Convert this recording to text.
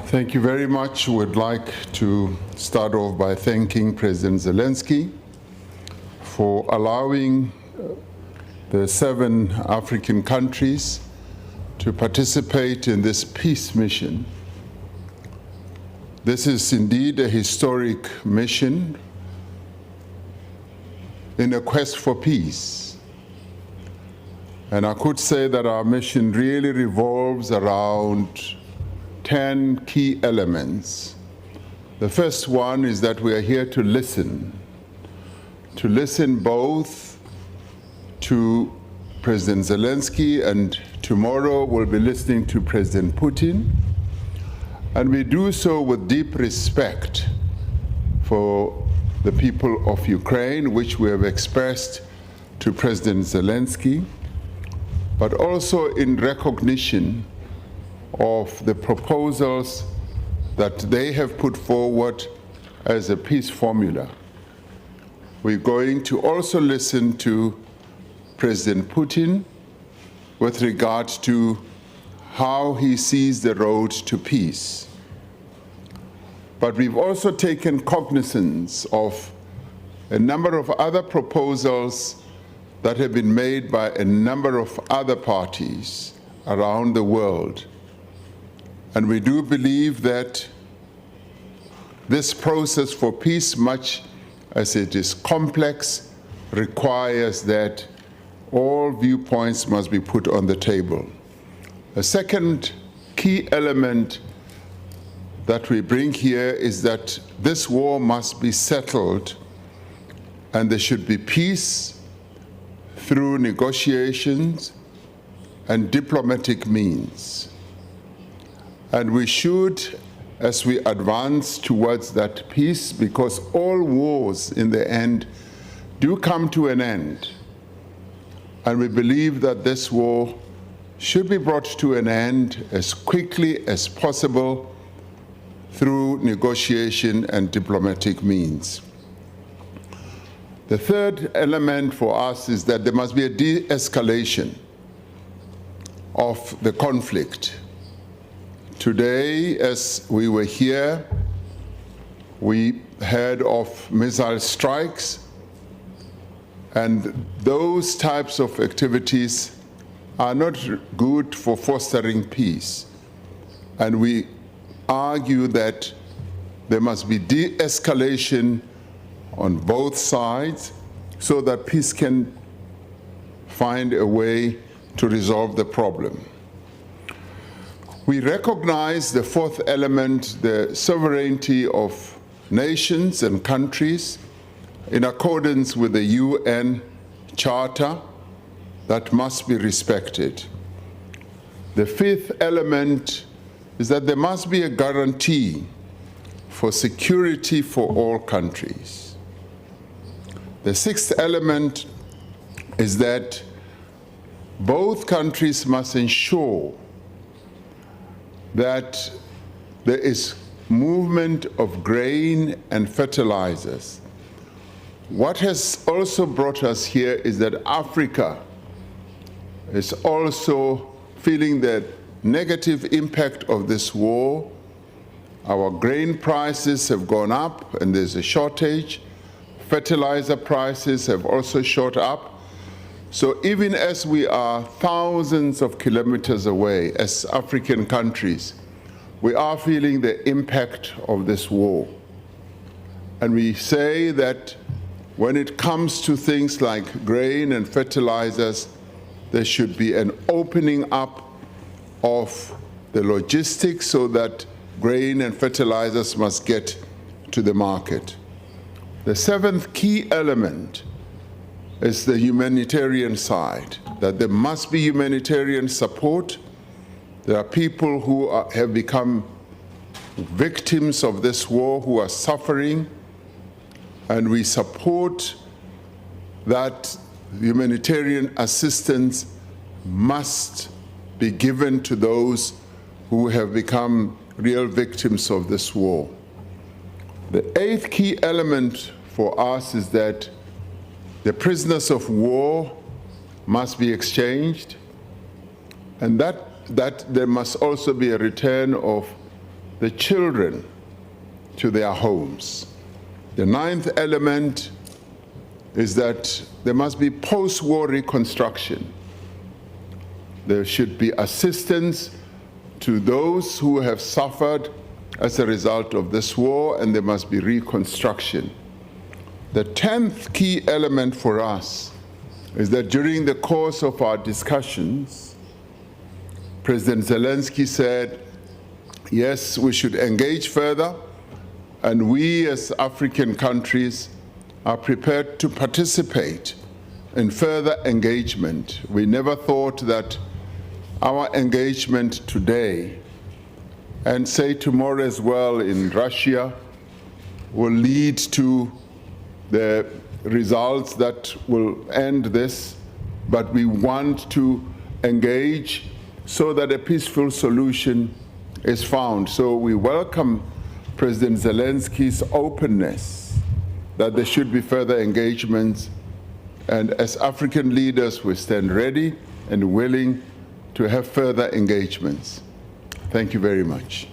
Thank you very much. Would like to start off by thanking President Zelensky for allowing the 7 African countries to participate in this peace mission. This is indeed a historic mission in a quest for peace. And I could say that our mission really revolves around 10 key elements. The first one is that we are here to listen both to President Zelensky, and tomorrow we'll be listening to President Putin. And we do so with deep respect for the people of Ukraine, which we have expressed to President Zelensky, but also in recognition of the proposals that they have put forward as a peace formula. We're going to also listen to President Putin with regard to how he sees the road to peace. But we've also taken cognizance of a number of other proposals that have been made by a number of other parties around the world. And we do believe that this process for peace, much as it is complex, requires that all viewpoints must be put on the table. A second key element that we bring here is that this war must be settled, and there should be peace through negotiations and diplomatic means. And we should, as we advance towards that peace, because all wars in the end do come to an end. And we believe that this war should be brought to an end as quickly as possible through negotiation and diplomatic means. The third element for us is that there must be a de-escalation of the conflict. Today, as we were here, we heard of missile strikes, and those types of activities are not good for fostering peace. And we argue that there must be de-escalation on both sides so that peace can find a way to resolve the problem. We recognize the fourth element, the sovereignty of nations and countries in accordance with the UN Charter that must be respected. The fifth element is that there must be a guarantee for security for all countries. The sixth element is that both countries must ensure that there is movement of grain and fertilizers. What has also brought us here is that Africa is also feeling the negative impact of this war. Our grain prices have gone up and there's a shortage. Fertilizer prices have also shot up. So even as we are thousands of kilometers away as African countries, we are feeling the impact of this war. And we say that when it comes to things like grain and fertilizers, there should be an opening up of the logistics so that grain and fertilizers must get to the market. The seventh key element is the humanitarian side, that there must be humanitarian support. There are people who have become victims of this war, who are suffering, and we support that humanitarian assistance must be given to those who have become real victims of this war. The eighth key element for us is that the prisoners of war must be exchanged, and that there must also be a return of the children to their homes. The ninth element is that there must be post-war reconstruction. There should be assistance to those who have suffered as a result of this war, and there must be reconstruction. The 10th key element for us is that during the course of our discussions, President Zelensky said, yes, we should engage further, and we as African countries are prepared to participate in further engagement. We never thought that our engagement today, and say tomorrow as well in Russia, will lead to the results that will end this, but we want to engage so that a peaceful solution is found. So we welcome President Zelensky's openness that there should be further engagements, and as African leaders we stand ready and willing to have further engagements. Thank you very much.